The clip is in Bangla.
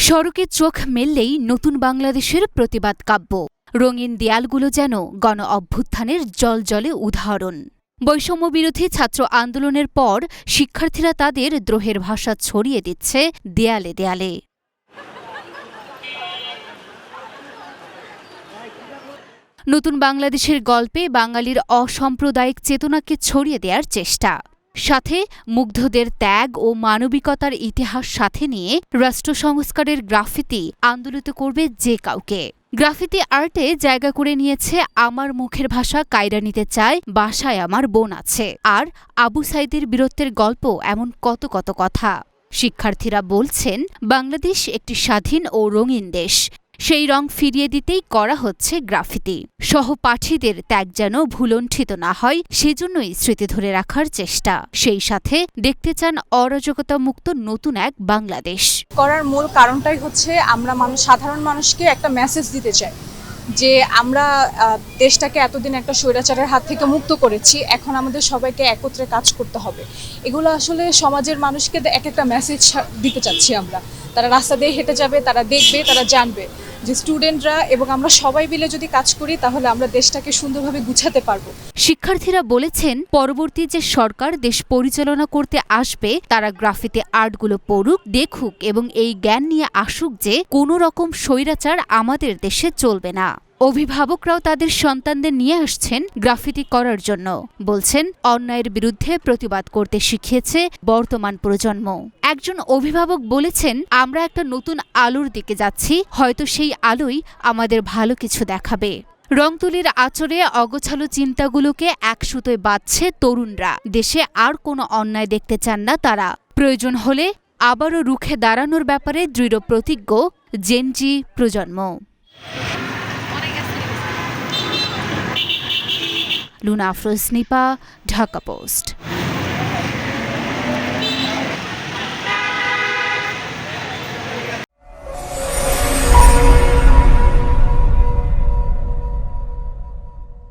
সড়কে চোখ মেললেই নতুন বাংলাদেশের প্রতিবাদ কাব্য। রঙিন দেয়ালগুলো যেন গণ অভ্যুত্থানের জ্বলজ্বলে উদাহরণ। বৈষম্যবিরোধী ছাত্র আন্দোলনের পর শিক্ষার্থীরা তাদের দ্রোহের ভাষা ছড়িয়ে দিচ্ছে দেয়ালে দেয়ালে। নতুন বাংলাদেশের গল্পে বাঙালির অসাম্প্রদায়িক চেতনাকে ছড়িয়ে দেওয়ার চেষ্টা, সাথে মুগ্ধদের ত্যাগ ও মানবিকতার ইতিহাস সাথে নিয়ে রাষ্ট্র সংস্কারের গ্রাফিতি আন্দোলিত করবে যে কাউকে। গ্রাফিতি আর্টে জায়গা করে নিয়েছে আমার মুখের ভাষা কায়রা নিতে চায়, বাসায় আমার বোন আছে, আর আবু সাইদের বীরত্বের গল্প, এমন কত কত কথা। শিক্ষার্থীরা বলছেন, বাংলাদেশ একটি স্বাধীন ও রঙিন দেশ, সেই রং ফিরিয়ে দিতেই করা হচ্ছে গ্রাফিতি। সহপাঠীদের ত্যাগ যেন ভুলণ্ঠিত না হয়, সেজন্যই স্মৃতি ধরে রাখার চেষ্টা। সেই সাথে দেখতে চান অরাজকতা মুক্ত নতুন এক বাংলাদেশ। করার মূল কারণটাই হচ্ছে আমরা সাধারণ মানুষকে একটা মেসেজ দিতে চাই যে আমরা দেশটাকে এতদিন একটা স্বৈরাচারের হাত থেকে মুক্ত করেছি, এখন আমাদের সবাইকে একত্রে কাজ করতে হবে। এগুলো আসলে সমাজের মানুষকে এক একটা মেসেজ দিতে চাচ্ছি আমরা। তারা রাস্তা দিয়ে হেঁটে যাবে, তারা দেখবে, তারা জানবে যে স্টুডেন্টরা এবং আমরা সবাই মিলে যদি কাজ করি তাহলে আমরা দেশটাকে সুন্দরভাবে গুছাতে পারবো। শিক্ষার্থীরা বলেছেন, পরবর্তী যে সরকার দেশ পরিচালনা করতে আসবে তারা গ্রাফিতি আর্টগুলো পড়ুক, দেখুক এবং এই জ্ঞান নিয়ে আসুক যে কোনো রকম স্বৈরাচার আমাদের দেশে চলবে না। অভিভাবকরাও তাদের সন্তানদের নিয়ে আসছেন গ্রাফিতি করার জন্য। বলছেন, অন্যায়ের বিরুদ্ধে প্রতিবাদ করতে শিখিয়েছে বর্তমান প্রজন্ম। একজন অভিভাবক বলেছেন, আমরা একটা নতুন আলোর দিকে যাচ্ছি, হয়তো সেই আলোই আমাদের ভালো কিছু দেখাবে। রংতুলির আঁচড়ে অগোছালো চিন্তাগুলোকে এক সুতোয় বাঁধছে তরুণরা। দেশে আর কোনো অন্যায় দেখতে চান না তারা। প্রয়োজন হলে আবারও রুখে দাঁড়ানোর ব্যাপারে দৃঢ় প্রতিজ্ঞ জেনজি প্রজন্ম। লুনা আফরোজ নিপা, ঢাকা পোস্ট।